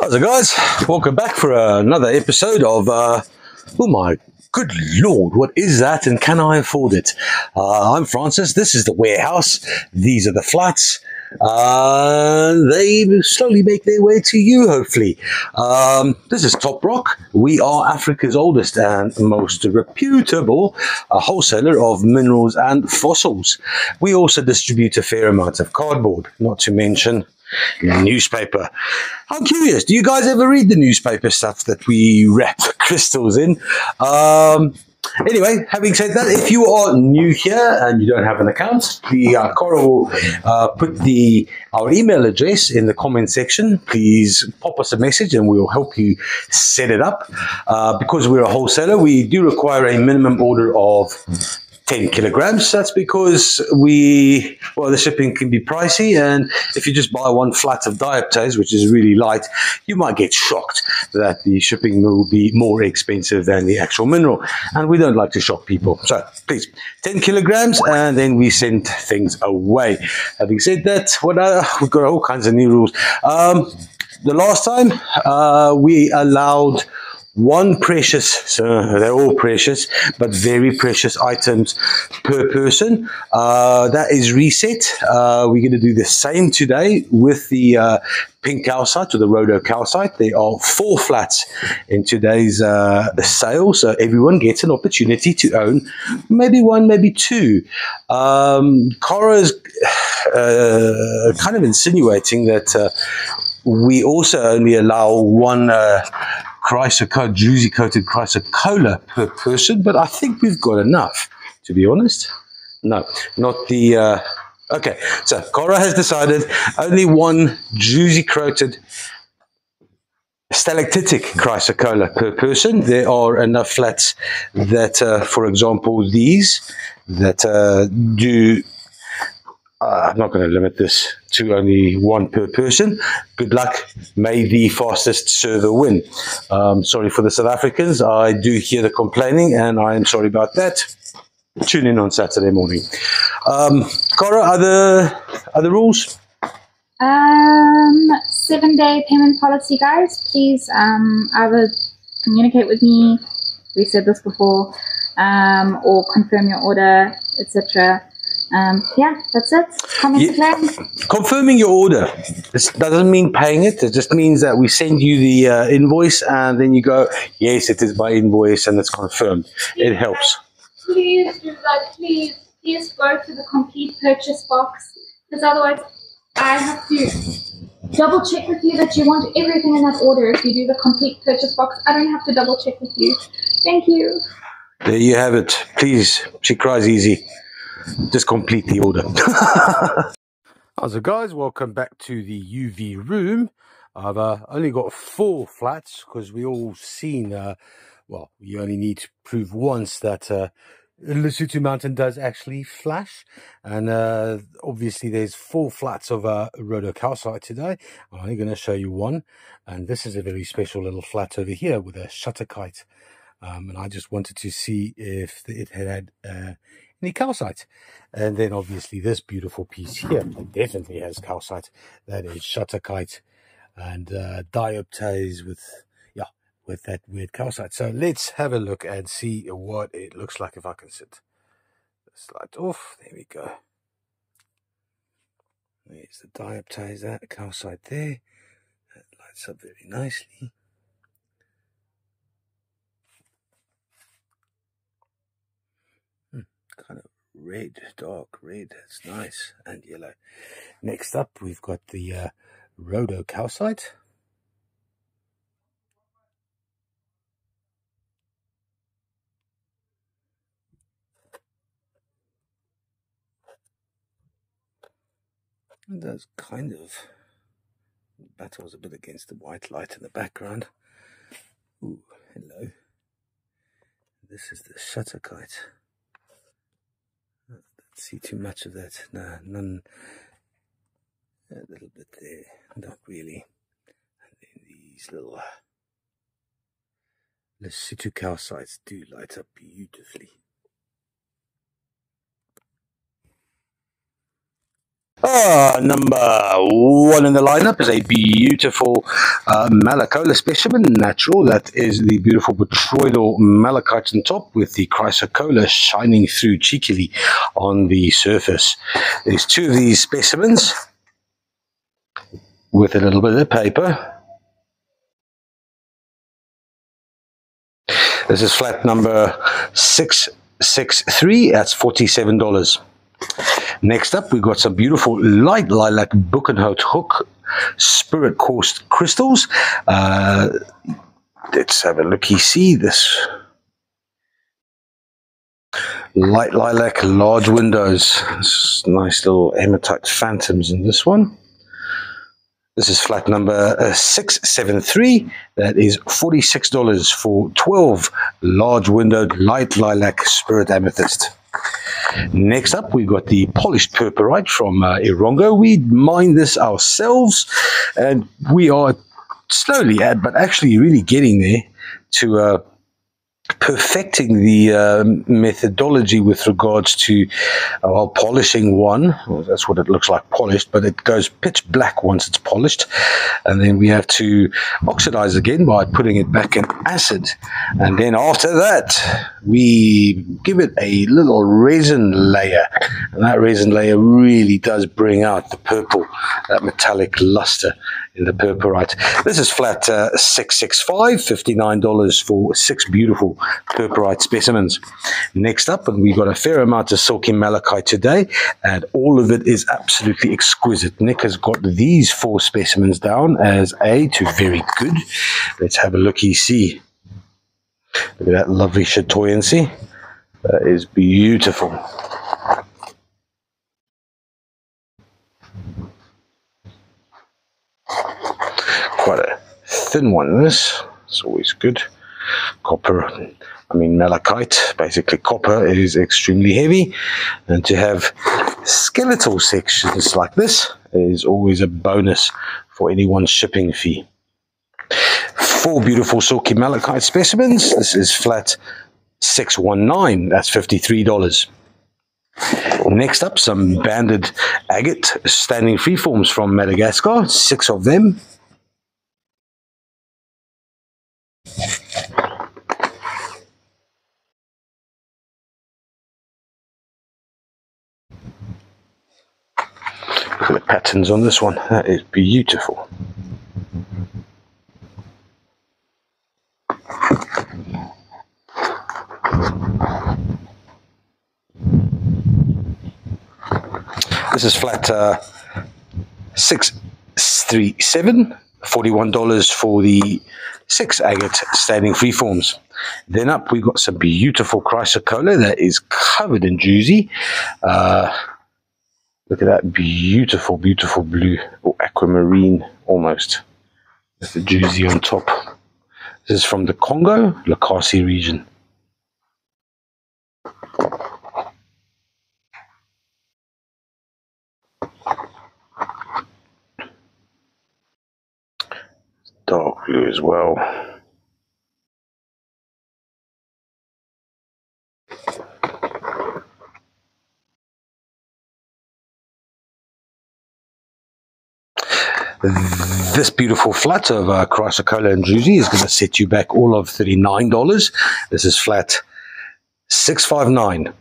How's it, guys? Welcome back for another episode of oh my good lord, what is that and can I afford it? I'm Francis. This is the warehouse. These are the flats. They slowly make their way to you, hopefully. This is Top Rock. We are Africa's oldest and most reputable wholesaler of minerals and fossils. We also distribute a fair amount of cardboard, not to mention newspaper. I'm curious, do you guys ever read the newspaper stuff that we wrap crystals in? Anyway, having said that, if you are new here and you don't have an account, Cora will put our email address in the comment section. Please pop us a message and we'll help you set it up. Because we're a wholesaler, we do require a minimum order of 10 kilograms. That's because the shipping can be pricey, and if you just buy one flat of dioptase, which is really light, you might get shocked that the shipping will be more expensive than the actual mineral, and we don't like to shock people. So please, 10 kilograms, and then we send things away. Having said that, we've got all kinds of new rules. The last time we allowed one precious, so they're all precious, but very precious items per person. That is reset. We're going to do the same today with the pink calcite or the rhodocalcite. There are 4 flats in today's sale, so everyone gets an opportunity to own maybe 1, maybe 2. Cora's kind of insinuating that we also only allow one druzy-coated chrysocolla per person, but I think we've got enough, to be honest. No, not the... okay, so Cora has decided only one druzy-coated stalactitic chrysocolla per person. There are enough flats that, for example, these that do... I'm not going to limit this to only 1 per person. Good luck. May the fastest server win. Sorry for the South Africans. I do hear the complaining, and I am sorry about that. Tune in on Saturday morning. Cora, other rules? 7-day payment policy, guys. Please either communicate with me, we said this before, or confirm your order, etc. Yeah, that's it. Confirming your order. This doesn't mean paying it. It just means that we send you the invoice, and then you go, yes, it is by invoice, and it's confirmed. It helps. Please do that. Please go to the complete purchase box, because otherwise I have to double check with you that you want everything in that order. If you do the complete purchase box, I don't have to double check with you. Thank you. There you have it. Please, she cries easy. Just complete the order. So guys, welcome back to the UV room. I've only got 4 flats because we all seen, well, you only need to prove once that Lesotho Mountain does actually flash. And obviously there's 4 flats of rhodocalcite today. I'm only going to show you one. And this is a very special little flat over here with a shutterkite. And I just wanted to see if it had any calcite. And then obviously this beautiful piece here, it definitely has calcite. That is shutterkite and dioptase with that weird calcite. So let's have a look and see what it looks like. If I can sit this light off, there we go. There's the dioptase, that calcite there. That lights up very nicely. Kind of red, dark red. That's nice, and yellow. Next up, we've got the rhodocalcite. And that's kind of battles a bit against the white light in the background. Ooh, hello. This is the shutterkite. See too much of that. No, none. A little bit there, not really. And then these little Lesotho calcites do light up beautifully. Number one in the lineup is a beautiful Malacholla specimen, natural. That is the beautiful botryoidal malachite on top with the chrysocolla shining through cheekily on the surface. There's two of these specimens with a little bit of paper. This is flat number 663. That's $47. Next up, we've got some beautiful light lilac Buchenhout hook spirit coursed crystals. Let's have a looky. See this light lilac, large windows. Nice little hematite phantoms in this one. This is flat number 673. That is $46 for 12 large windowed light lilac spirit amethyst. Next up, we've got the polished purpurite from Irongo. We mine this ourselves, and we are slowly, but actually really getting there to perfecting the methodology with regards to polishing one. Well, that's what it looks like polished, but it goes pitch black once it's polished, and then we have to oxidize again by putting it back in acid, and then after that we give it a little resin layer, and that resin layer really does bring out the purple, that metallic luster in the purpurite. This is flat 665, $59 for 6 beautiful purpurite specimens. Next up, and we've got a fair amount of silky malachite today, and all of it is absolutely exquisite. Nick has got these 4 specimens down as A to very good. Let's have a looky see. Look at that lovely chatoyancy. That is beautiful. Quite a thin one, this. It's always good. Copper, malachite, basically copper, is extremely heavy, and to have skeletal sections like this is always a bonus for anyone's shipping fee. 4 beautiful silky malachite specimens. This is flat 619. That's $53. Next up, some banded agate standing freeforms from Madagascar. 6 of them. Look at the patterns on this one. That is beautiful. This is flat 637, $41 for the 6 agate standing freeforms. Then up, we've got some beautiful chrysocolla that is covered in juicy. Look at that beautiful, beautiful blue, or aquamarine almost, with the juicy on top. This is from the Congo, Lakasi region. Dark blue as well. This beautiful flat of chrysocolla and juicy is going to set you back all of $39. This is flat 659.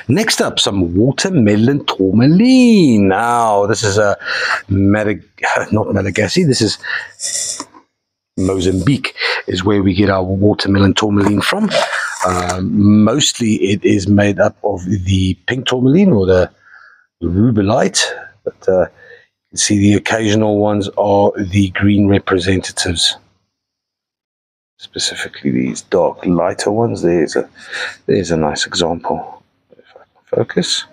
Next up, some watermelon tourmaline. Now, this is a not Malagasy. This is Mozambique, is where we get our watermelon tourmaline from. Mostly, it is made up of the pink tourmaline or the rubellite, but you can see the occasional ones are the green representatives. Specifically, these dark, lighter ones. There's a nice example. Focus.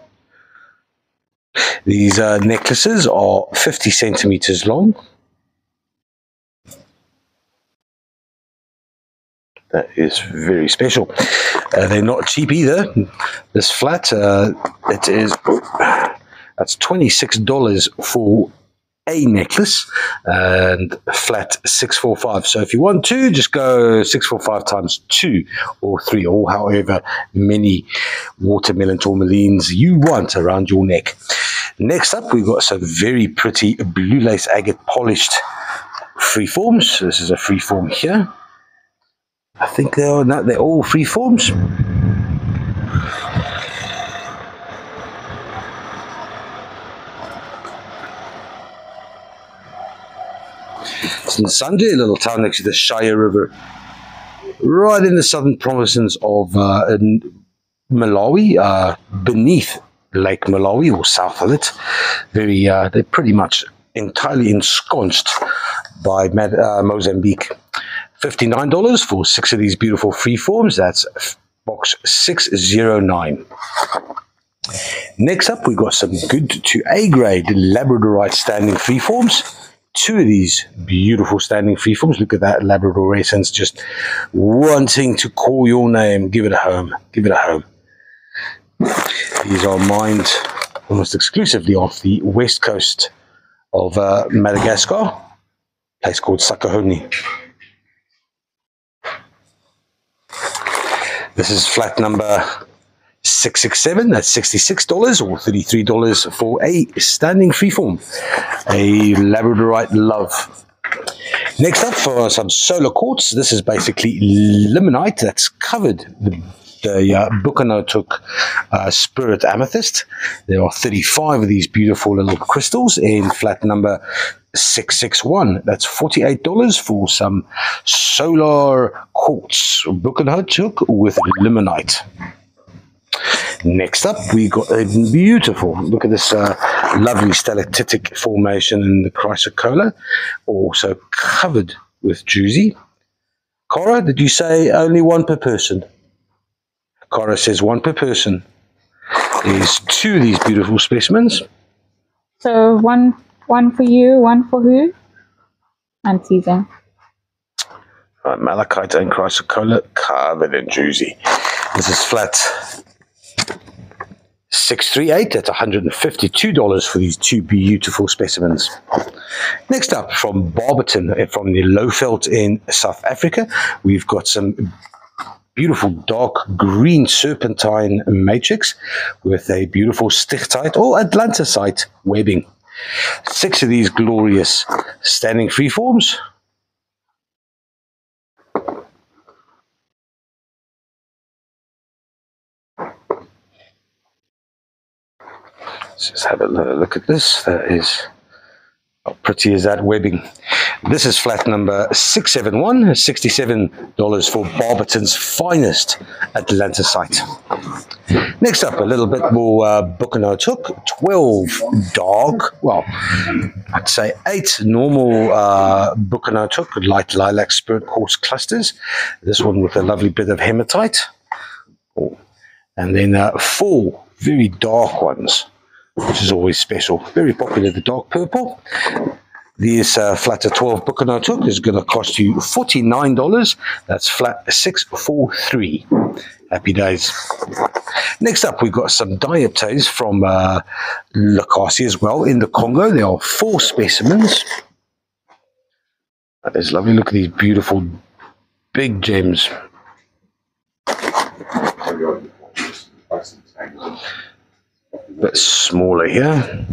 These necklaces are 50 centimeters long. That is very special. They're not cheap either. This flat, that's $26 for a necklace, and flat 645. So if you want to, just go 645 times 2 or 3, or however many watermelon tourmalines you want around your neck. Next up, we've got some very pretty blue lace agate polished freeforms. This is a freeform here. I think they're all freeforms. It's in Sanjay, a little town next to the Shire River, right in the southern provinces of Malawi, beneath Lake Malawi or south of it. They're pretty much entirely ensconced by Mozambique. $59 for 6 of these beautiful freeforms. That's box 609. Next up, we've got some good to A-grade Labradorite standing freeforms. 2 of these beautiful standing freeforms. Look at that Labrador essence, just wanting to call your name. Give it a home. Give it a home. These are mined almost exclusively off the west coast of Madagascar, a place called Sakahoni. This is flat number 667. That's $66 or $33 for a standing freeform, a Labradorite love. Next up, for some solar quartz. This is basically limonite that's covered the Bucanotuk Spirit Amethyst. There are 35 of these beautiful little crystals in flat number 661. That's $48 for some solar quartz Bucanotuk with limonite. Next up, we got a beautiful, look at this lovely stalactitic formation in the chrysocolla, also covered with druzy. Cora, did you say only 1 per person? Cora says 1 per person. There's 2 of these beautiful specimens. So one for you, 1 for who? And Susan. Malachite and chrysocolla covered in druzy. This is flat 638. That's $152 for these 2 beautiful specimens. Next up, from Barberton, from the Lowveld in South Africa, we've got some beautiful dark green serpentine matrix with a beautiful stichtite or atlanticite webbing. 6 of these glorious standing freeforms. Let's just have a look at this. That is, how pretty is that webbing? This is flat number 671, $67 for Barberton's finest atlanticite. Next up, a little bit more Bucanotuk, 12 dark, well, I'd say 8 normal Bucanotuk light lilac spirit quartz clusters. This one with a lovely bit of hematite. And then 4 very dark ones, which is always special. Very popular, the dark purple. This flatter 12 Bucanotuk is going to cost you $49. That's flat 643. Happy days. Next up, we've got some dioptase from Lakasi as well in the Congo. There are 4 specimens. That is lovely. Look at these beautiful big gems. A bit smaller here.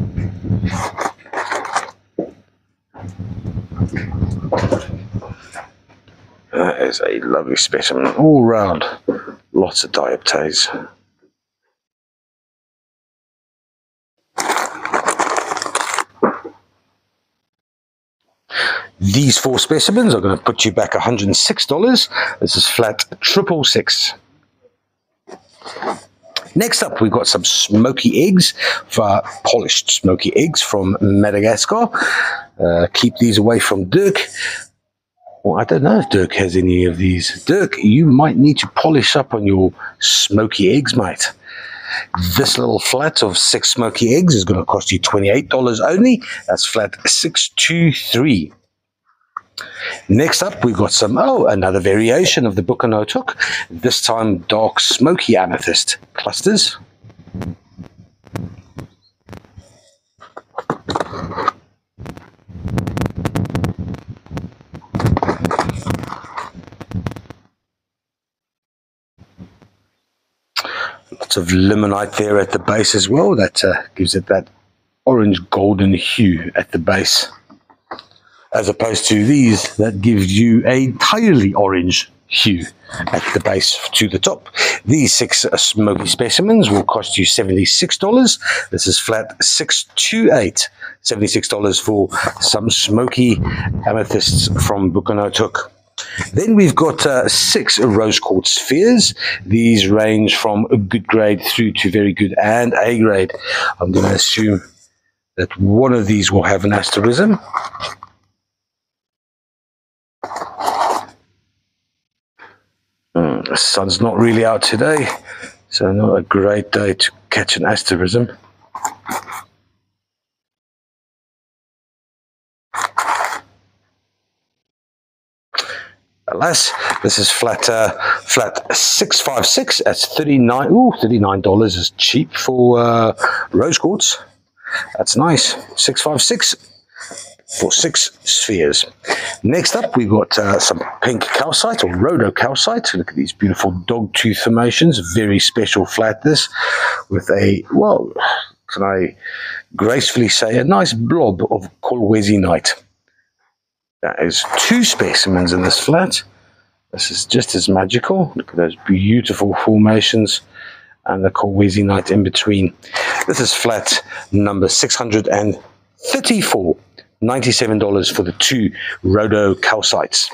That is a lovely specimen all round. Lots of dioptase. These 4 specimens are going to put you back $106. This is flat 666. Next up, we've got some smoky eggs, polished smoky eggs from Madagascar. Keep these away from Dirk. Well, I don't know if Dirk has any of these. Dirk, you might need to polish up on your smoky eggs, mate. This little flat of 6 smoky eggs is going to cost you $28 only. That's flat 623. Next up, we've got some, another variation of the Bucanotuk, this time dark smoky amethyst clusters. Lots of limonite there at the base as well. That gives it that orange golden hue at the base, as opposed to these that gives you a entirely orange hue at the base to the top. These 6 smoky specimens will cost you $76. This is flat 628. $76 for some smoky amethysts from Bucanotuk. Then we've got 6 rose quartz spheres. These range from a good grade through to very good and A grade. I'm going to assume that one of these will have an asterism. The sun's not really out today, so not a great day to catch an asterism. Alas, this is flat 656. That's $39. Ooh, $39 is cheap for rose quartz. That's nice. 656 for 6 spheres. Next up, we've got some pink calcite or rhodocalcite. Look at these beautiful dog tooth formations. Very special flat this, with a, well, can I gracefully say, a nice blob of colwesinite. That is 2 specimens in this flat. This is just as magical. Look at those beautiful formations and the colwesinite in between. This is flat number 634. $97 for the 2 rhodocalcites.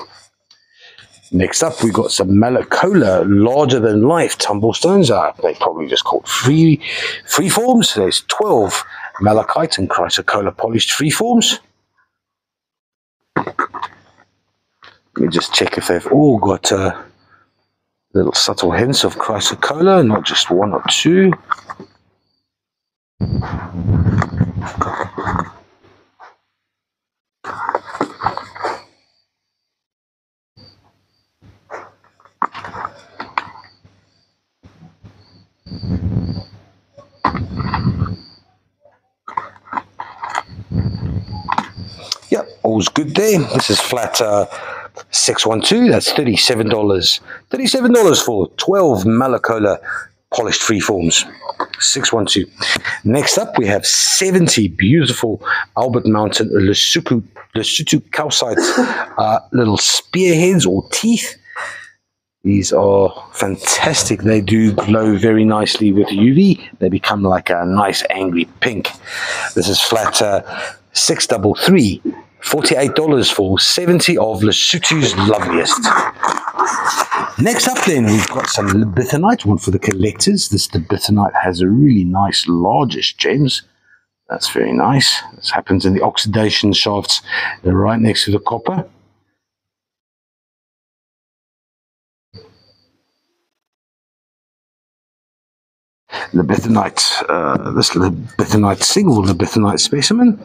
Next up, we've got some Malacholla larger than life tumblestones. They probably just called freeforms. There's 12 malachite and chrysocolla polished freeforms. Let me just check if they've all got little subtle hints of chrysocolla, not just 1 or 2. Yep, all's good there. This is flat 612. That's $37. $37 for 12 Malacholla polished freeforms. 612. Next up, we have 70 beautiful Albert Mountain Lesotho calcite little spearheads or teeth. These are fantastic. They do glow very nicely with UV. They become like a nice angry pink. This is flat 633. $48 for 70 of Lesotho's loveliest. Next up then, we've got some libethenite, one for the collectors. This libethenite has a really nice largish gems. That's very nice. This happens in the oxidation shafts. They're right next to the copper. Libethenite, this libethenite single libethenite specimen.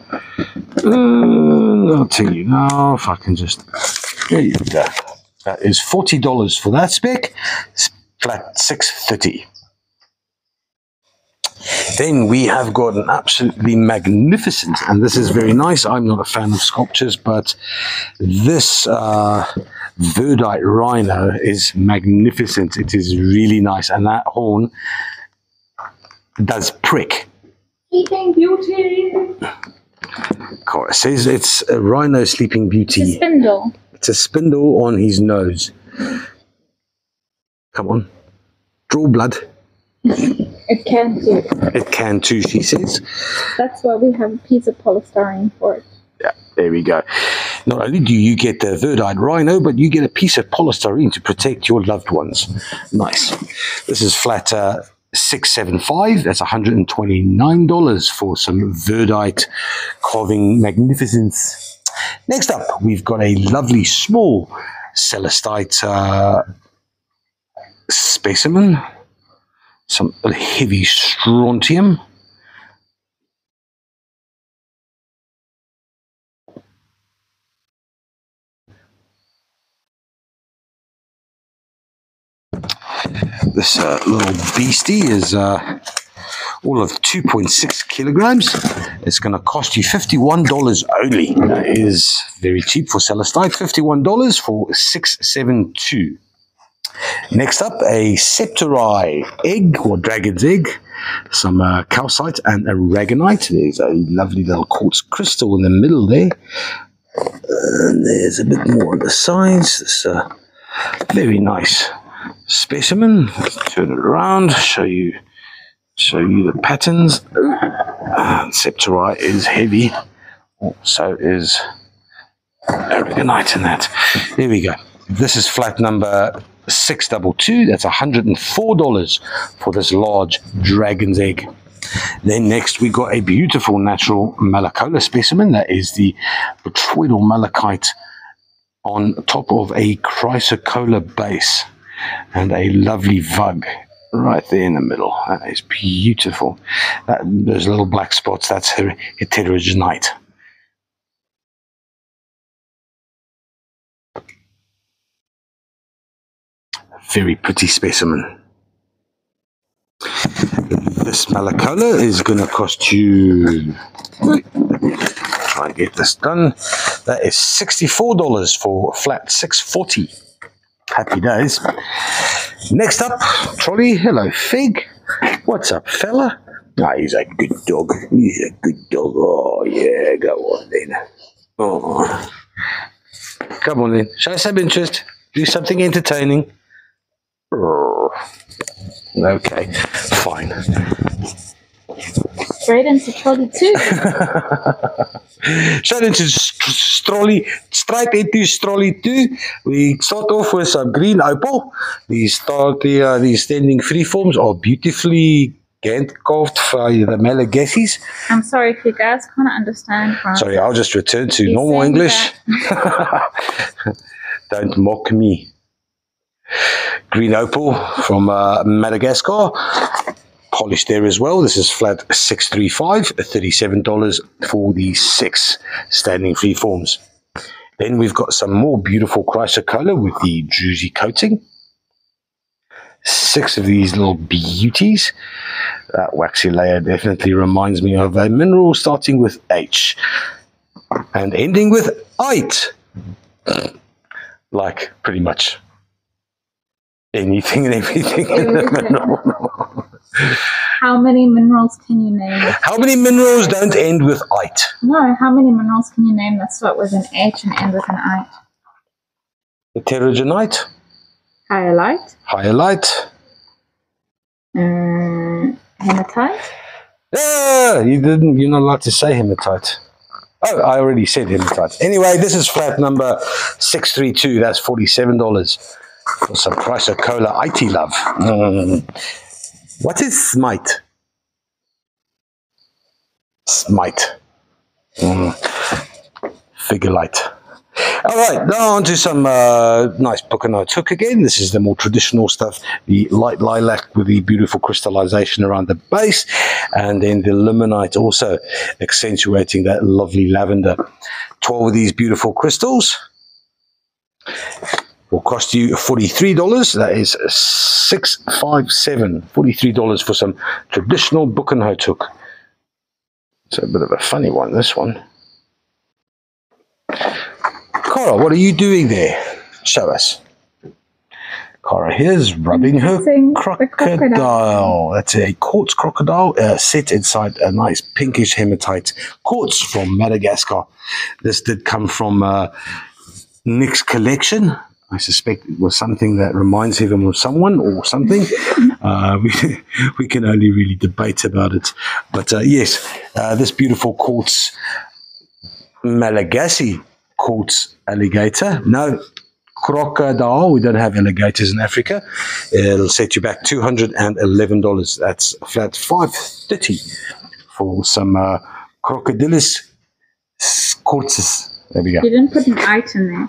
I'll tell you now if I can just. There you go. That is $40 for that spec. It's flat 630. Then we have got an absolutely magnificent, and this is very nice. I'm not a fan of sculptures, but this verdite rhino is magnificent. It is really nice, and that horn does prick. Sleeping Beauty. It says it's a rhino sleeping beauty. It's a spindle. It's a spindle on his nose. Come on. Draw blood. It can too. It can too, she says. That's why we have a piece of polystyrene for it. Yeah, there we go. Not only do you get the verdite rhino, but you get a piece of polystyrene to protect your loved ones. Nice. This is flat 675. That's $129 for some verdite carving magnificence. Next up, we've got a lovely small celestite specimen. Some heavy strontium. This little beastie is all of 2.6 kilograms. It's going to cost you $51 only. That is very cheap for celestite. $51 for 672. Next up, a septeri egg or dragon's egg, some calcite and aragonite. There's a lovely little quartz crystal in the middle there. And there's a bit more on the sides. This very nice specimen. Let's turn it around, show you the patterns. Septeri is heavy. So is aragonite in that. There we go. This is flat number 622. That's $104 for this large dragon's egg. Then next we got a beautiful natural Malacholla specimen. That is the botryoidal malachite on top of a chrysocolla base and a lovely vug right there in the middle. That is beautiful. Those little black spots, that's heterogenite. Very pretty specimen. This Malacholla is going to cost you, try and get this done, that is $64 for flat 640. Happy days. Next up, trolley. Hello, Fig. What's up, fella? Ah, he's a good dog. He's a good dog. Oh, yeah, go on then. Oh. Come on then. Show some interest. Do something entertaining. Okay, fine. Straight into trolley 2. Straight into trolley 2. We start off with some green opal. These standing freeforms are beautifully hand-carved by the Malagasys. I'm sorry if you guys can't understand. Sorry, I'll just return to normal English. Don't mock me. Green opal from Madagascar, polished there as well. This is flat 635, $37 for the 6 standing freeforms. Then we've got some more beautiful chrysocolla with the druzy coating. 6 of these little beauties. That waxy layer definitely reminds me of a mineral starting with H and ending with ite. Like pretty much anything and everything in the mineral. How many minerals can you name? How many minerals don't end with ite? No, how many minerals can you name that start with an H and end with an ite? Heterogenite. Hyalite. Hyalite. Hematite. Yeah, you're not allowed to say hematite. Oh, I already said hematite. Anyway, this is flat number 632. That's $47. For some chrysocolla IT love. What is smite? Smite. Figurelite. All right, now on to some nice Buchanite hook again. This is the more traditional stuff. The light lilac with the beautiful crystallization around the base. And then the limonite also accentuating that lovely lavender. 12 of these beautiful crystals. Will cost you $43. That is $657. $43 for some traditional Buchanite hook. It's a bit of a funny one, this one. Cara, what are you doing there? Show us. Cara here's rubbing her crocodile. That's a quartz crocodile set inside a nice pinkish hematite quartz from Madagascar. This did come from Nick's collection. I suspect it was something that reminds him of someone or something. We can only really debate about it. But yes, this beautiful quartz, Malagasy quartz alligator. No, crocodile. We don't have alligators in Africa. It'll set you back $211. That's flat $530 for some crocodilus quartzes. There we go. You didn't put an ite in there.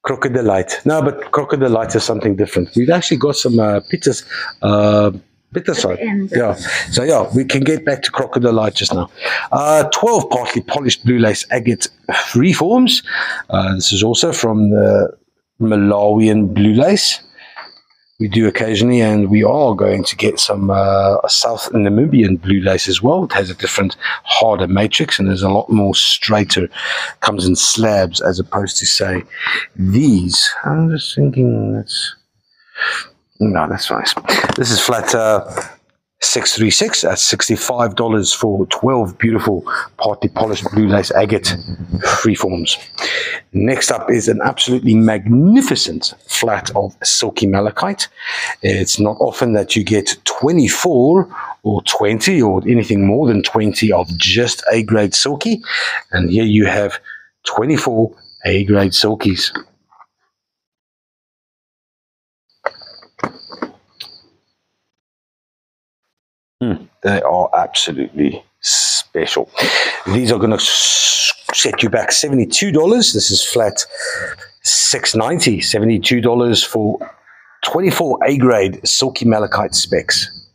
Crocodilite. No, but crocodilite is something different. We've actually got some bitter side. Yeah. So yeah, we can get back to crocodilite just now. 12 partly polished blue lace agate freeforms. This is also from the Malawian blue lace. We do occasionally, and we are going to get some South Namibian blue lace as well. It has a different, harder matrix, and there's a lot more straighter, comes in slabs as opposed to, say, these. I'm just thinking No, that's nice. This is flat 636. That's $65 for 12 beautiful partly polished blue lace agate freeforms. Next up is an absolutely magnificent flat of silky malachite. It's not often that you get 24 or 20 or anything more than 20 of just A-grade silky. And here you have 24 A-grade silkies. They are absolutely special. These are going to set you back $72. This is flat $690. $72 for 24 A-grade silky malachite specs.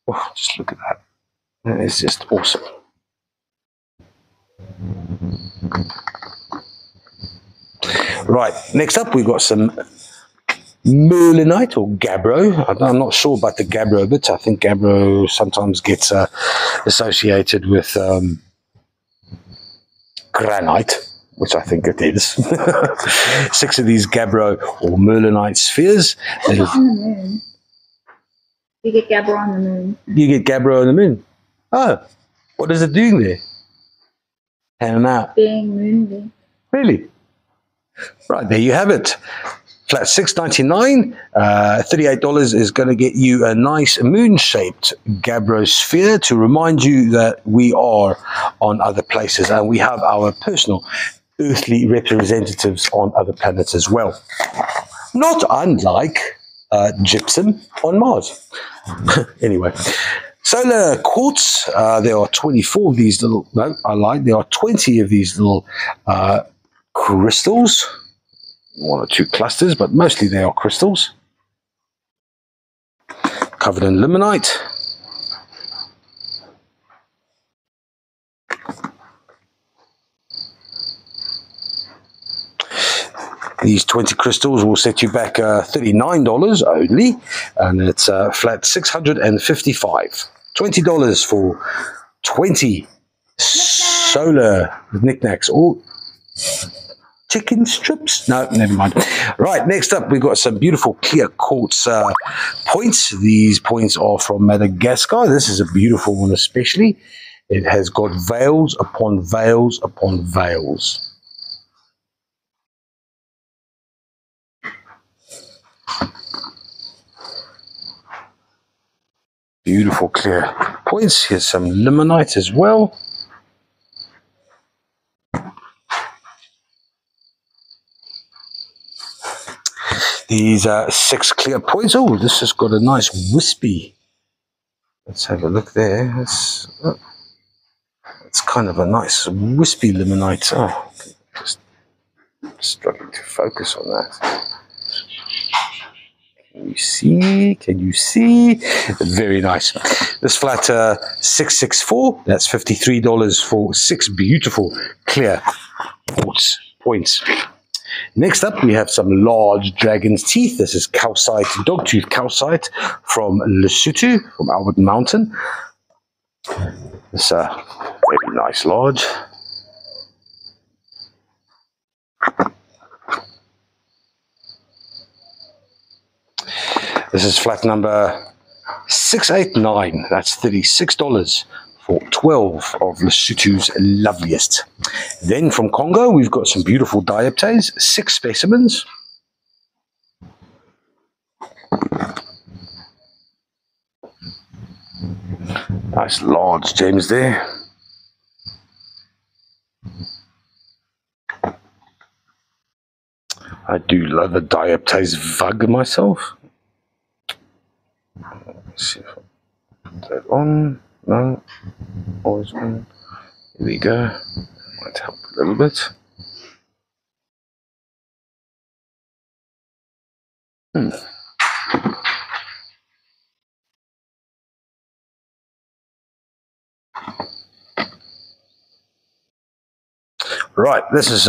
Oh, just look at that. That is just awesome. Right, next up we've got some merlinite or gabbro. I'm not sure about the gabbro bit. I think gabbro sometimes gets associated with granite, which I think it is. 6 of these gabbro or merlinite spheres. On the moon. You get gabbro on the moon. You get gabbro on the moon. Oh, what is it doing there? Hanging out. Being moonly. Really? Right, there you have it. Flat $6.99, $38 is going to get you a nice moon-shaped gabbro sphere to remind you that we are on other places and we have our personal earthly representatives on other planets as well. Not unlike gypsum on Mars. Anyway, solar quartz, there are 24 of these little, no, I lied, there are 20 of these little crystals. 1 or 2 clusters, but mostly they are crystals. Covered in limonite. These 20 crystals will set you back $39 only, and it's flat $655. $20 for 20 solar knickknacks. Oh, chicken strips? No, never mind. Right, next up we've got some beautiful clear quartz points. These points are from Madagascar. This is a beautiful one especially. It has got veils upon veils upon veils. Beautiful clear points. Here's some limonite as well. These 6 clear points. Oh, this has got a nice wispy. Let's have a look there. It's kind of a nice wispy limonite. Oh, just struggling to focus on that. Can you see? Can you see? Very nice. This flat 664. That's $53 for 6 beautiful clear quartz points. Next up, we have some large dragon's teeth. This is calcite, dogtooth calcite from Lesotho, from Albert Mountain. It's very nice large. This is flat number 689. That's $36 for 12 of Lesotho's loveliest. Then from Congo, we've got some beautiful dioptase, 6 specimens. Nice large gems there. I do love a dioptase vug myself. Let's see if I put that on. No, always on. Here we go. Might help a little bit. Right, this is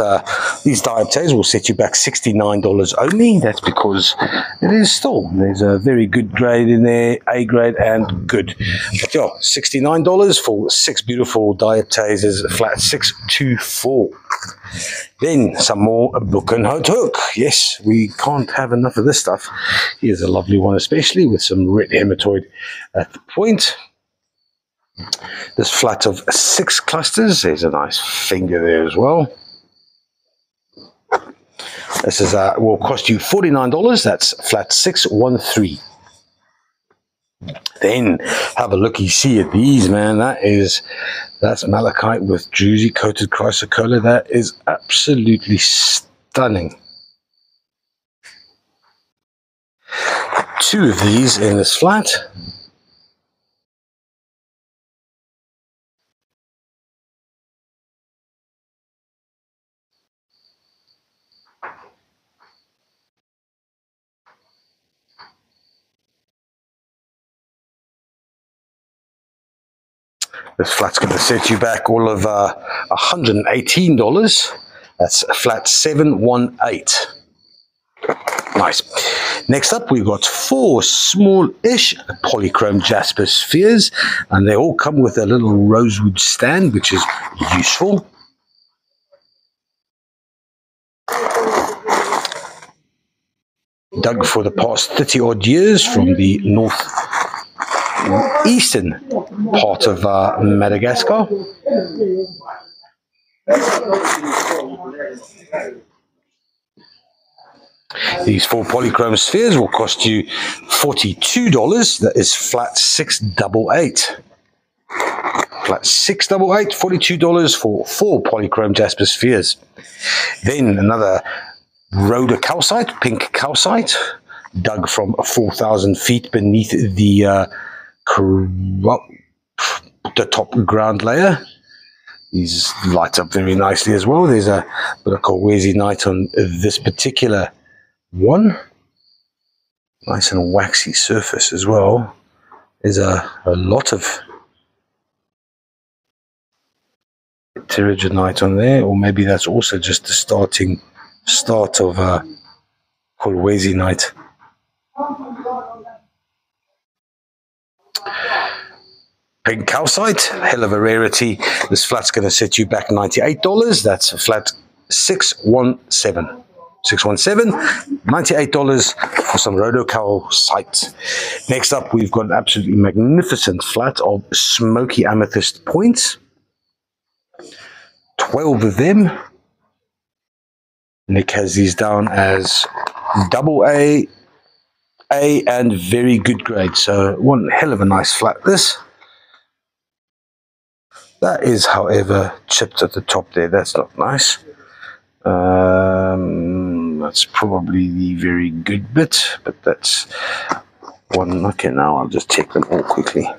These diopters will set you back $69 only. That's because it is still, there's a very good grade in there, A grade and good. But yeah, $69 for 6 beautiful diopters is flat 624. Then some more book and hook. Yes, we can't have enough of this stuff. Here's a lovely one, especially with some red hematoid at the point. This flat of 6 clusters. There's a nice finger there as well. This is will cost you $49. That's flat 613. Then have a looky see at these, man. That's malachite with druzy coated chrysocolla. That is absolutely stunning. 2 of these in this flat. This flat's going to set you back all of $118. That's flat 718. Nice. Next up, we've got 4 small-ish polychrome jasper spheres, and they all come with a little rosewood stand, which is useful. Dug for the past 30-odd years from the northeastern part of Madagascar. These 4 polychrome spheres will cost you $42. That is flat 688. Flat 688, $42 for 4 polychrome jasper spheres. Then another Rhodocalcite, pink calcite, dug from 4,000 feet beneath the top ground layer. These light up very nicely as well. There's a bit of quartzite on this particular one. Nice and waxy surface as well. There's a lot of terminated on there, or maybe that's also just the start of quartzite. Pink calcite, hell of a rarity. This flat's going to set you back $98. That's flat 617. 617, $98 for some rhodocalcite. Next up, we've got an absolutely magnificent flat of smoky amethyst points. 12 of them. Nick has these down as AA, A, and very good grade. So one hell of a nice flat this. That is, however, chipped at the top there. That's not nice. That's probably the very good bit, but that's one. Okay, now I'll just check them all quickly.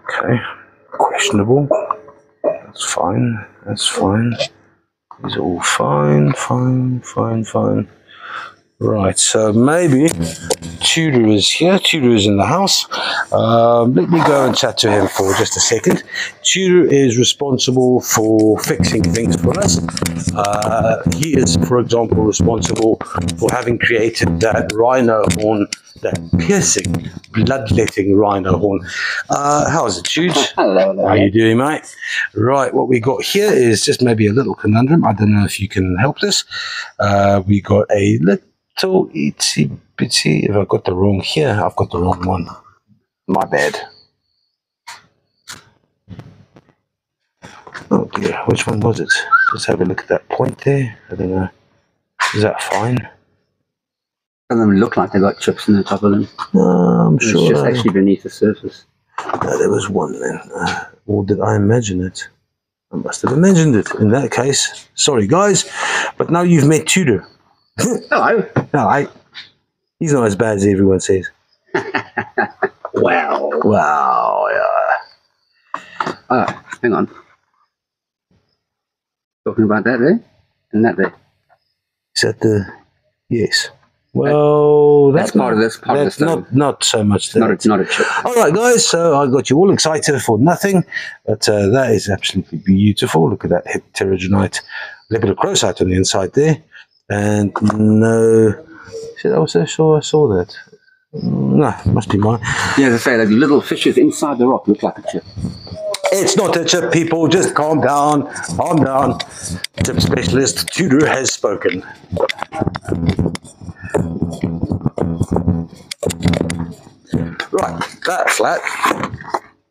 Okay, questionable. That's fine. That's fine. These are all fine. Right, so maybe Tudor is here. Tudor is in the house. Let me go and chat to him for just a second. Tudor is responsible for fixing things for us. He is, for example, responsible for having created that rhino horn, that piercing, bloodletting rhino horn. How's it, Tude? Hello. How are you doing, mate? Right, what we got here is just maybe a little conundrum. I don't know if you can help this. We got a little itsy bitsy. If I got the wrong here, I've got the wrong one. My bad. Oh dear, which one was it? Let's have a look at that point there. I don't know. Is that fine? Some of them look like they got chips in the top of them. I'm sure. It's just actually beneath the surface. No, there was one then. Or did I imagine it? I must have imagined it. In that case, sorry guys, but now you've met Tudor. Hello. No, he's not as bad as everyone says. Wow. Wow, yeah. Oh, hang on. Talking about that there? And that there. Is that the Yes. Well, That's part of this. That's not so much. It's not a chip. All right, guys. So I got you all excited for nothing, but that is absolutely beautiful. Look at that heterogenite, a little bit of crocite on the inside there, and no. I also saw that. No, must be mine. Yeah, as I say, the little fishes inside the rock look like a chip. It's not a chip, people. Just calm down. Calm down. Chip specialist Tudor has spoken. Right, that flat,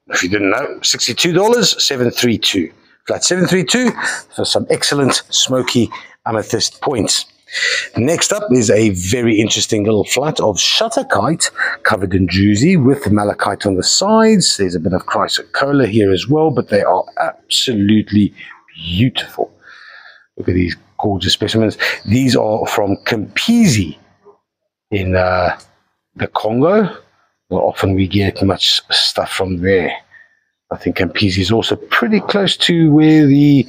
if you didn't know, $62, 732. Flat 732 for some excellent smoky amethyst points. Next up is a very interesting little flat of Rhodocalcite covered in druzy with malachite on the sides. There's a bit of chrysocolla here as well, but they are absolutely beautiful. Look at these gorgeous specimens. These are from Campisi in the Congo. Well, often we get much stuff from there. I think Campisi is also pretty close to where the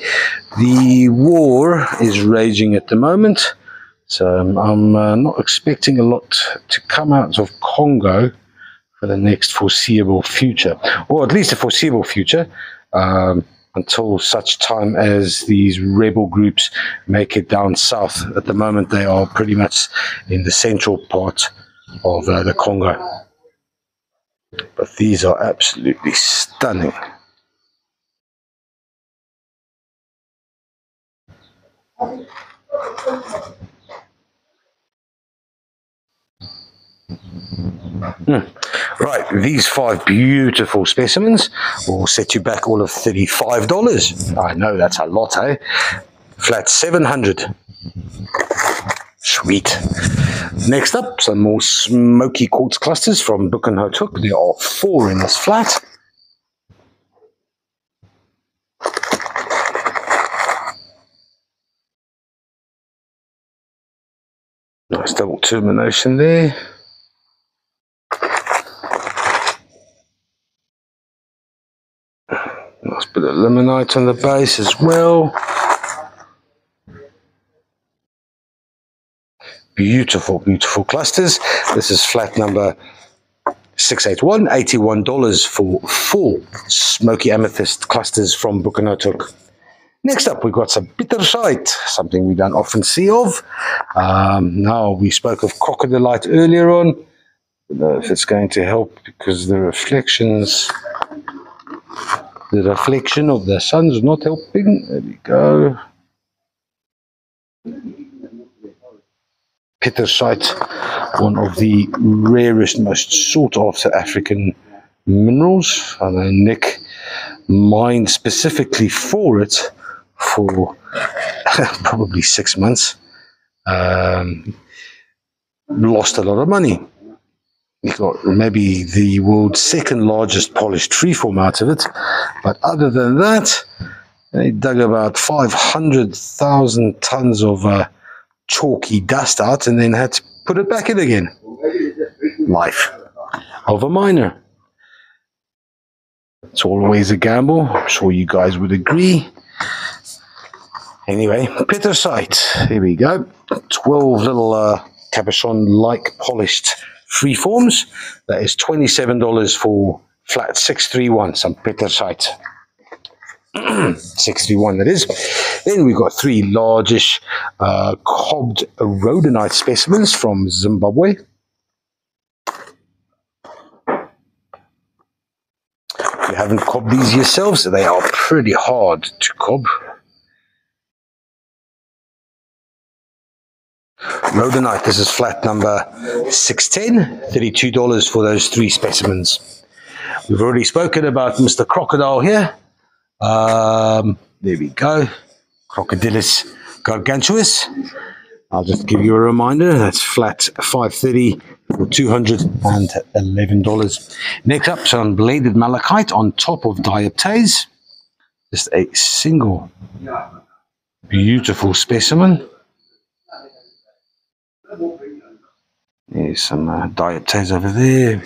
war is raging at the moment. So I'm not expecting a lot to come out of Congo for the next foreseeable future, or at least a foreseeable future, until such time as these rebel groups make it down south. At the moment, they are pretty much in the central part of the Congo. But these are absolutely stunning. Right, these 5 beautiful specimens will set you back all of $35. I know that's a lot, eh? Flat 700. Sweet. Next up, some more smoky quartz clusters from Buchenhout. There are 4 in this flat. Nice double termination there. Nice bit of limonite on the base as well. Beautiful, beautiful clusters. This is flat number 681, $81 for 4 smoky amethyst clusters from Buchenhout. Next up, we've got some bittersite, something we don't often see of. Now, we spoke of crocodilite earlier on. I don't know if it's going to help because the reflection of the sun's not helping. There we go. Bittersite, one of the rarest, most sought after African minerals. I know Nick mined specifically for it for probably 6 months. Lost a lot of money. He got maybe the world's 2nd largest polished freeform out of it, but other than that, they dug about 500,000 tons of chalky dust out and then had to put it back in again. Life of a miner. It's always a gamble. I'm sure you guys would agree. Anyway, bittersite. Here we go. 12 little cabochon-like polished freeforms. That is $27 for flat 631. Some bittersite. 631 that is. Then we've got 3 largish cobbed rhodonite specimens from Zimbabwe. If you haven't cobbed these yourselves, they are pretty hard to cob. Rhodonite, this is flat number 610, $32 for those 3 specimens. We've already spoken about Mr. Crocodile here. There we go. Crocodilus gargantuous. I'll just give you a reminder. That's flat 530 for $211. Next up, some bladed malachite on top of dioptase. Just a single beautiful specimen. There's some dioptase over there,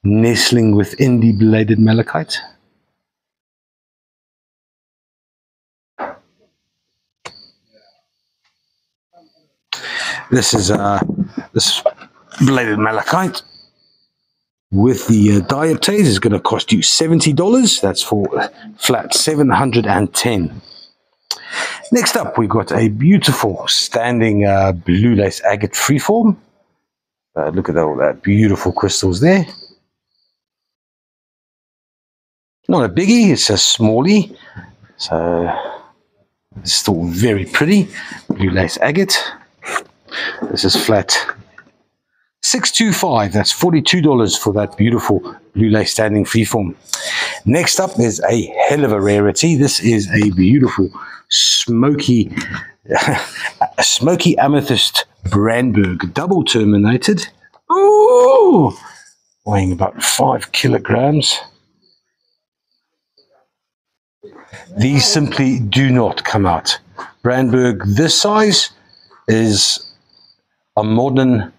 nestling within the bladed malachite. This is this bladed malachite with the dioptase is going to cost you $70. That's for flat 710. Next up, we've got a beautiful standing blue lace agate freeform. Look at all that beautiful crystals there. Not a biggie, it's a smallie. So it's still very pretty. Blue lace agate. This is flat 625. That's $42 for that beautiful blue lace standing freeform. Next up is a hell of a rarity. This is a beautiful smoky amethyst Brandberg, double terminated. Oh, weighing about 5 kilograms. These simply do not come out. Brandberg this size is a modern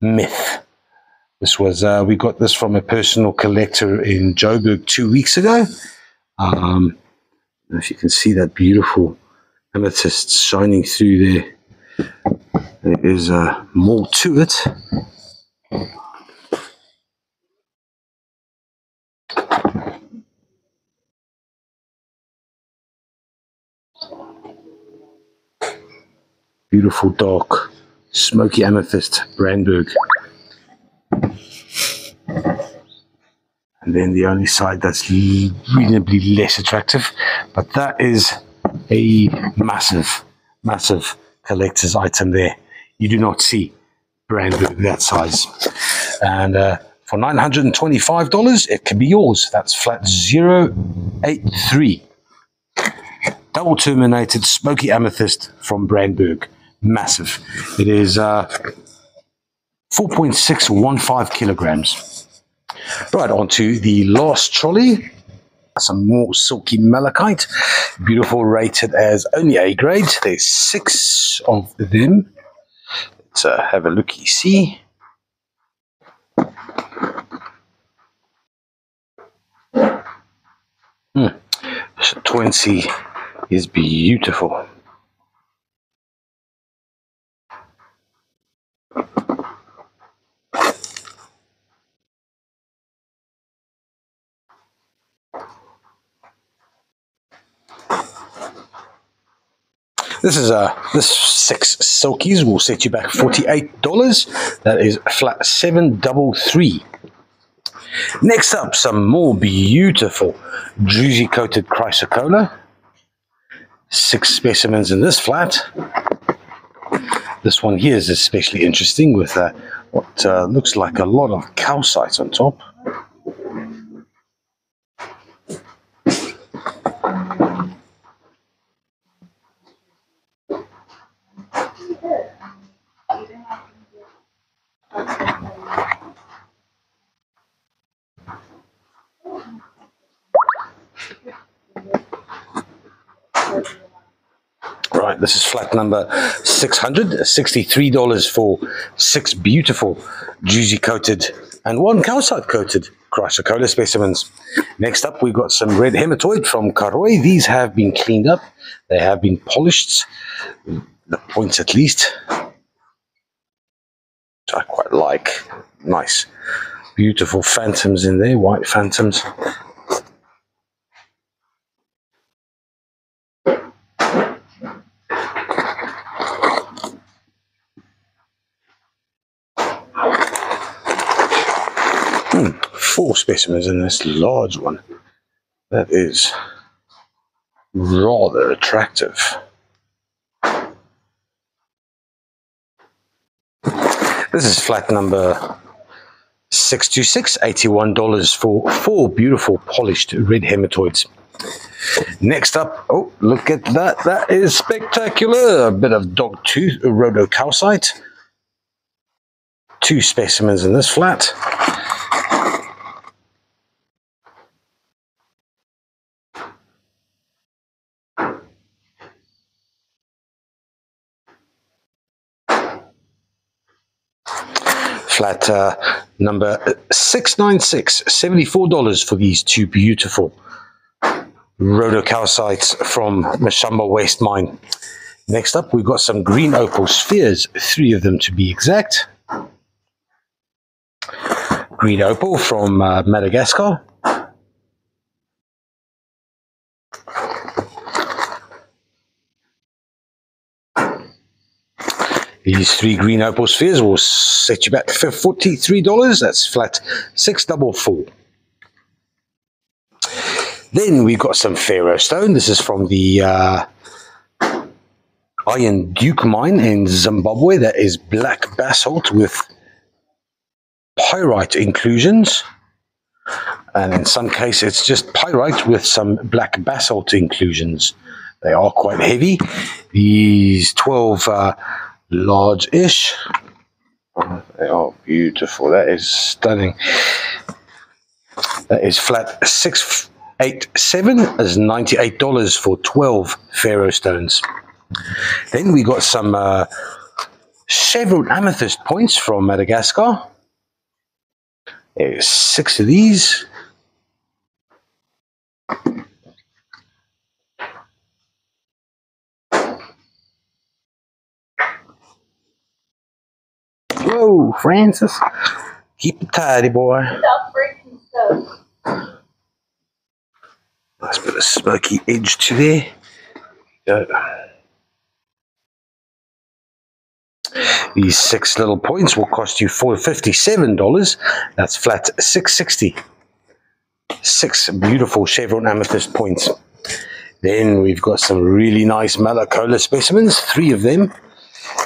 myth. This was we got this from a personal collector in Joburg 2 weeks ago. If you can see that beautiful amethyst shining through there, there is more to it. Beautiful dark smoky amethyst Brandberg. And then the only side that's reasonably less attractive, but that is a massive, massive collector's item there. You do not see Brandberg that size. And for $925, it can be yours. That's flat 083. Double terminated smoky amethyst from Brandberg. Massive. It is 4.615 kilograms. Right, on to the last trolley. Some more silky malachite. Beautiful, rated as only A grade. There's 6 of them. Let's have a look-y see. So 20 is beautiful. This is this 6 silkies will set you back $48. That is flat 733. Next up, some more beautiful druzy coated chrysocolla. 6 specimens in this flat. This one here is especially interesting with what looks like a lot of calcite on top. Right, this is flat number 600, $63 for 6 beautiful druzy coated and 1 calcite coated chrysocolla specimens. Next up, we've got some red hematoid from Karoi. These have been cleaned up. They have been polished, the points at least, which I quite like. Nice, beautiful phantoms in there, white phantoms. Four specimens in this large one. That is rather attractive. This is flat number 626, $81 for 4 beautiful polished red hematoids. Next up, oh, look at that. That is spectacular. A bit of dogtooth rhodocalcite. 2 specimens in this flat. Flat number 696, $74 for these 2 beautiful rhodocalcites from Mashamba Waste Mine. Next up, we've got some green opal spheres, 3 of them to be exact. Green opal from Madagascar. These 3 green opal spheres will set you back $43. That's flat 644. Then we've got some Pharaoh stone. This is from the Iron Duke mine in Zimbabwe. That is black basalt with pyrite inclusions. And in some cases, it's just pyrite with some black basalt inclusions. They are quite heavy. These 12 large-ish. They are beautiful. That is stunning. That is flat 687 is $98 for 12 Pharaoh stones. Then we got some chevron amethyst points from Madagascar. There's 6 of these. Whoa, Francis. Keep it tidy, boy. Stop breaking stuff. Nice bit of smoky edge to there. These 6 little points will cost you $57. That's flat 660. 6 beautiful chevron amethyst points. Then we've got some really nice Malacholla specimens, 3 of them.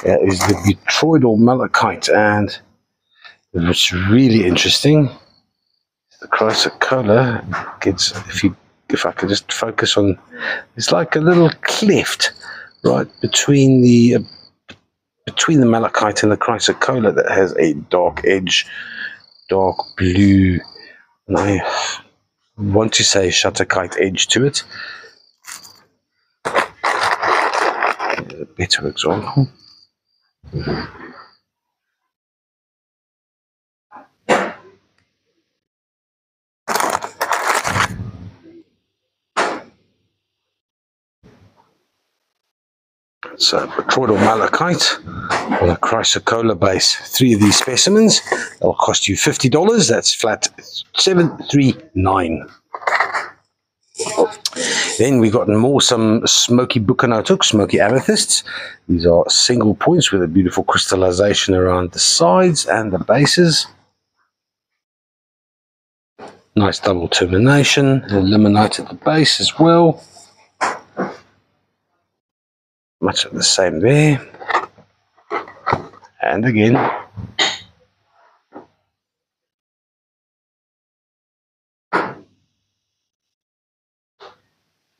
That is the butroidal malachite, and what's really interesting, the chrysocolla gets, if I could just focus on, it's like a little cleft right between the malachite and the chrysocolla that has a dark edge, dark blue, and I want to say shutterkite edge to it. Here's a better example. It's a botryoidal malachite on a chrysocolla base. 3 of these specimens. They'll cost you $50. That's flat 739. Then we've got some smoky bukanotuk, smoky amethysts. These are single points with a beautiful crystallization around the sides and the bases. Nice double termination, illuminate at the base as well. Much of the same there. And again.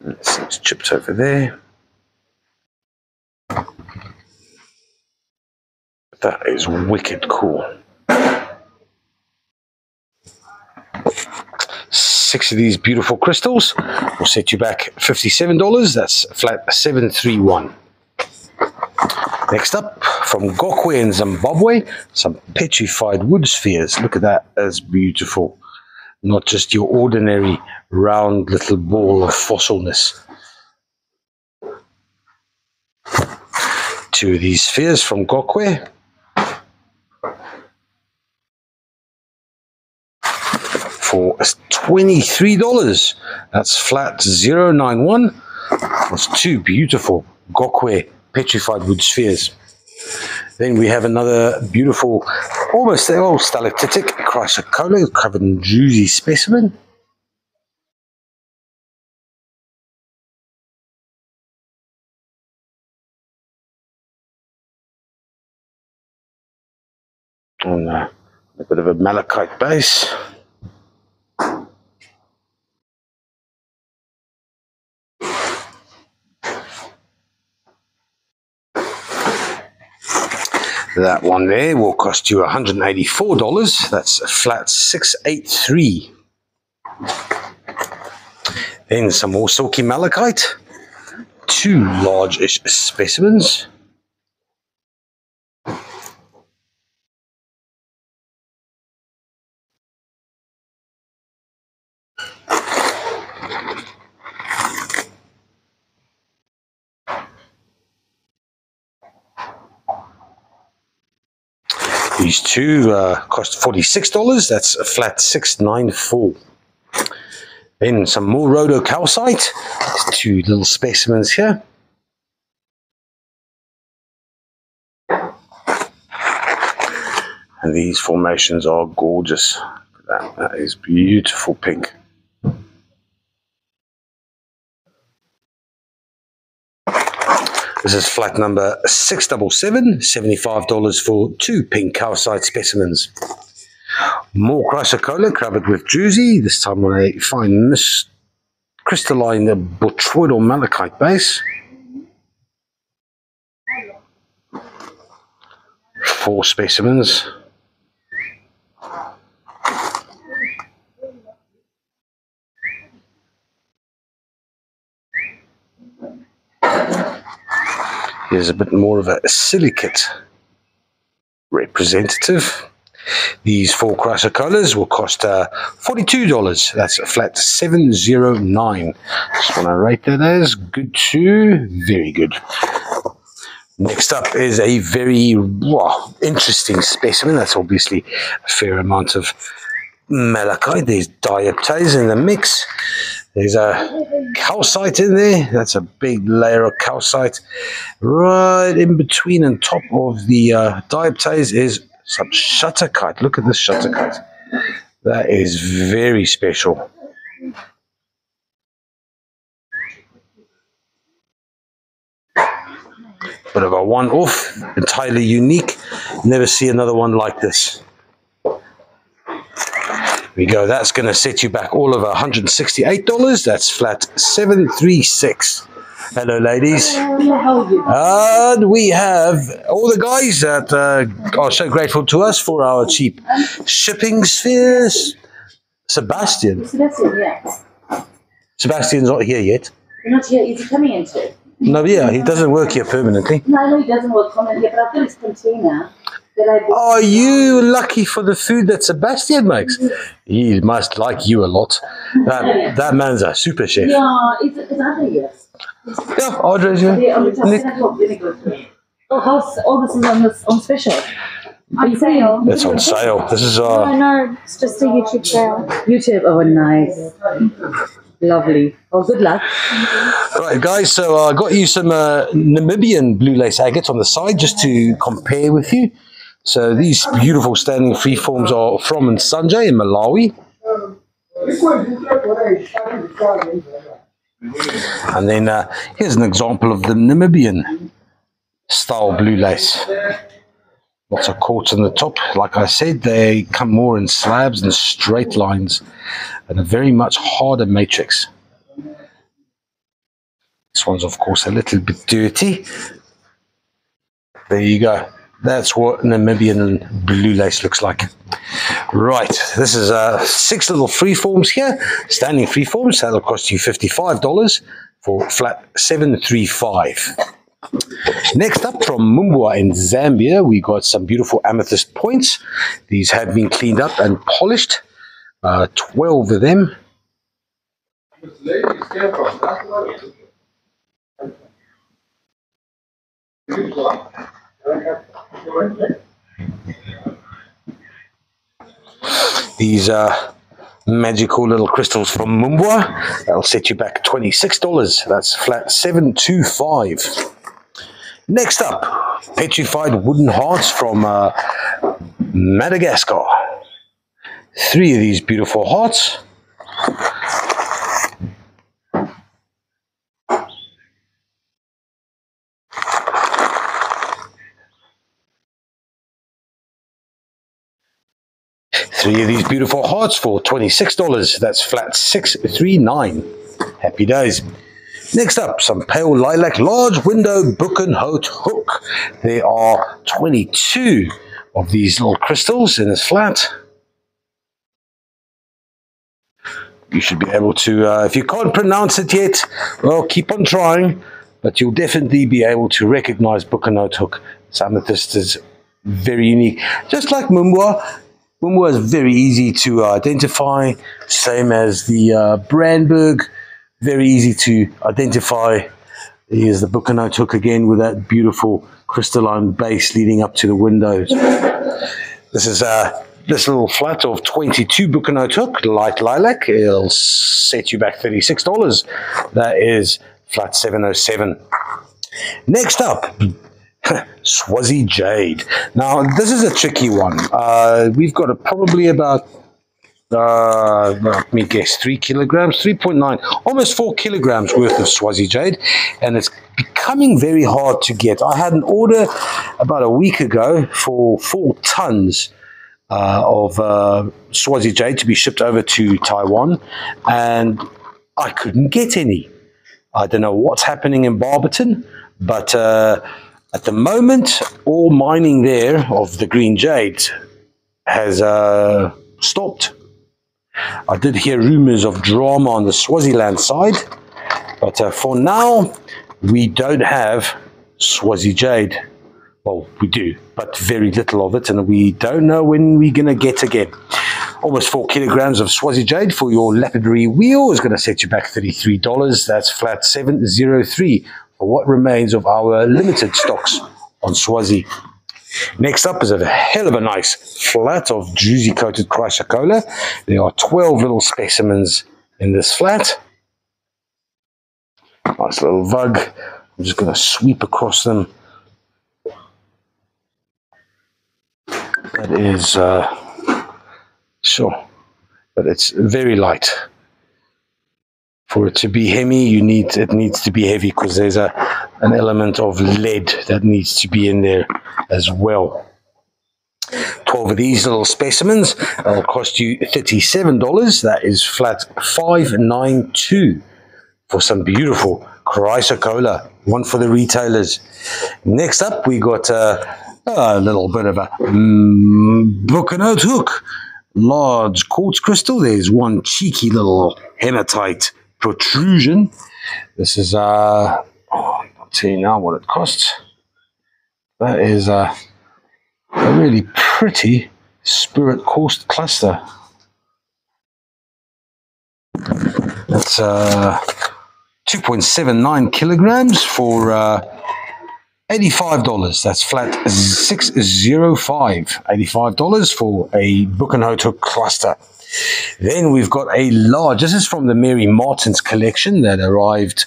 It's chipped over there. That is wicked cool. 6 of these beautiful crystals will set you back $57. That's flat 731. Next up, from Gokwe in Zimbabwe, some petrified wood spheres. Look at that, that's beautiful. Not just your ordinary round little ball of fossilness. 2 of these spheres from Gokwe. For $23. That's flat 091. That's 2 beautiful Gokwe petrified wood spheres. Then we have another beautiful, almost stalactitic chrysocolla covered in juicy specimen. On a bit of a malachite base. That one there will cost you $184. That's a flat 683. Then some more silky malachite. 2 large-ish specimens. These two cost $46. That's a flat 694. Then some more rhodocalcite. There's two little specimens here. And these formations are gorgeous. That is beautiful pink. This is flat number 677, $75 for two pink calcite specimens. More chrysocolla covered with druzy, this time on a fine crystalline botryoidal malachite base. 4 specimens. Here's a bit more of a silicate representative. These 4 chrysocollas will cost $42. That's a flat 709. Just want to rate that as good to very good. Next up is a very interesting specimen. That's obviously a fair amount of malachite. There's dioptase in the mix. There's a calcite in there. That's a big layer of calcite. Right in between and top of the dioptase is some shutterkite. Look at this shutterkite. That is very special. Bit of a one-off, entirely unique. Never see another one like this. There we go. That's going to set you back all of $168. That's flat 736. Hello, ladies. And we have all the guys that are so grateful to us for our cheap shipping spheres. Sebastian. Sebastian, yeah. Sebastian's not here yet. You're not here. Is he coming into? No, yeah, he doesn't work here permanently. No, I know he doesn't work permanently, but I've got his container. Are you lucky for the food that Sebastian makes? He must like you a lot. That man's a super chef. Yeah, it's Audrey, yes. Yeah, Audrey's here. Yeah, all this is on special. On sale. It's on sale. This is No, it's just a YouTube sale. YouTube, oh nice. Lovely. Oh, good luck. Right, guys, so I got you some Namibian blue lace agates on the side just to compare with you. So these beautiful standing freeforms are from Sanjay in Malawi. And then here's an example of the Namibian style blue lace. Lots of quartz on the top. Like I said, they come more in slabs and straight lines and a very much harder matrix. This one's, of course, a little bit dirty. There you go. That's what Namibian blue lace looks like. Right, this is 6 little freeforms here, standing freeforms. That'll cost you $55 for flat 735. Next up, from Mumbwa in Zambia, we got some beautiful amethyst points. These have been cleaned up and polished. 12 of them. These are magical little crystals from Mumbwa. That'll set you back $26. That's flat 725. Next up, petrified wooden hearts from Madagascar. 3 of these beautiful hearts. Three of these beautiful hearts for $26. That's flat 639. Happy days. Next up, some pale lilac large window book and hote hook. There are 22 of these little crystals in this flat. You should be able to, if you can't pronounce it yet, well, keep on trying, but you'll definitely be able to recognize book and hote hook. This amethyst is very unique. Just like Mumbwa, Mumbwa is very easy to identify, same as the Brandberg. Very easy to identify. Here's the book and hote hook again with that beautiful crystalline base leading up to the windows. This is this little flat of 22 Bucanote hook, light lilac. It'll set you back $36. That is flat 707. Next up, Swazi Jade. Now, this is a tricky one. We've got probably about, let me guess, 3 kilograms, 3.9, almost 4 kilograms worth of Swazi Jade, and it's becoming very hard to get. I had an order about a week ago for 4 tons of Swazi Jade to be shipped over to Taiwan, and I couldn't get any. I don't know what's happening in Barberton, but at the moment, all mining there of the green jade has stopped. I did hear rumors of drama on the Swaziland side, but for now, we don't have Swazi Jade. Well, we do, but very little of it, and we don't know when we're going to get again. Almost 4 kilograms of Swazi Jade for your lapidary wheel is going to set you back $33. That's flat 703 for what remains of our limited stocks on Swazi. Next up is a hell of a nice flat of druzy-coated Malacholla. There are 12 little specimens in this flat. Nice little vug. I'm just going to sweep across them. That is, sure, but it's very light. For it to be heavy, it needs to be heavy because there's an element of lead that needs to be in there as well. 12 of these little specimens will cost you $37. That is flat 592 for some beautiful Malacholla. One for the retailers. Next up, we got a little bit of a Bucanote hook. Large quartz crystal. There's one cheeky little hematite protrusion. This is I'll tell you now what it costs. That is a really pretty spirit quartz cluster. That's 2.79 kilograms for $85. That's flat 605. $85 for a Bucanote hook cluster. Then we've got a large, this is from the Mary Martin's collection that arrived,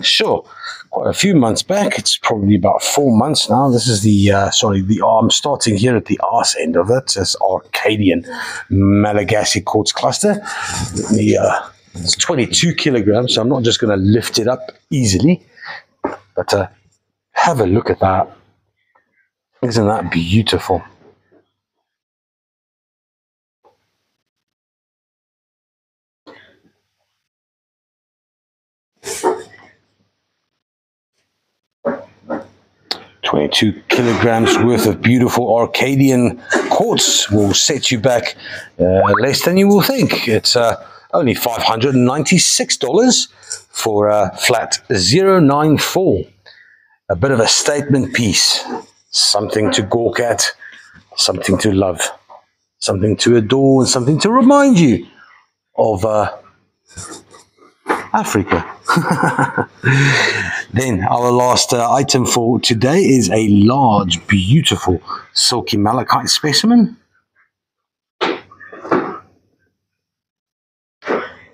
sure, quite a few months back. It's probably about 4 months now. This is the, I'm starting here at the arse end of it. It's Arcadian Malagasy quartz cluster. It's 22 kilograms, so I'm not just going to lift it up easily, but have a look at that. Isn't that beautiful? $22 kilograms worth of beautiful Arcadian quartz will set you back less than you will think. It's only $596 for flat 094. A bit of a statement piece. Something to gawk at, something to love, something to adore, and something to remind you of Africa. Then our last item for today is a large, beautiful, silky malachite specimen.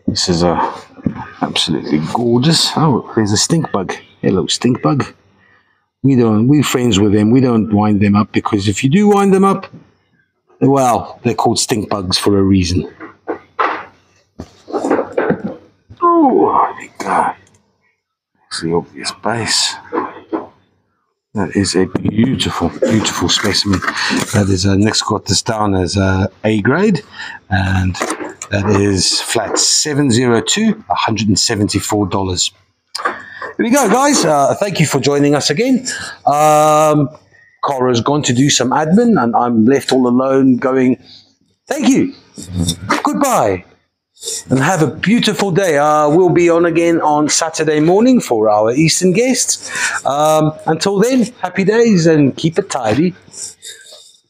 This is absolutely gorgeous. Oh, there's a stink bug. Hello, stink bug. We're friends with them. We don't wind them up, because if you do wind them up, well, they're called stink bugs for a reason. Oh, I think that's the obvious base. That is a beautiful, beautiful specimen. That is next got this down as A grade, and that is flat 702, $174. Here we go, guys. Thank you for joining us again. Cara's gone to do some admin, and I'm left all alone going, thank you, goodbye, and have a beautiful day. We'll be on again on Saturday morning for our Eastern guests. Until then, happy days and keep it tidy.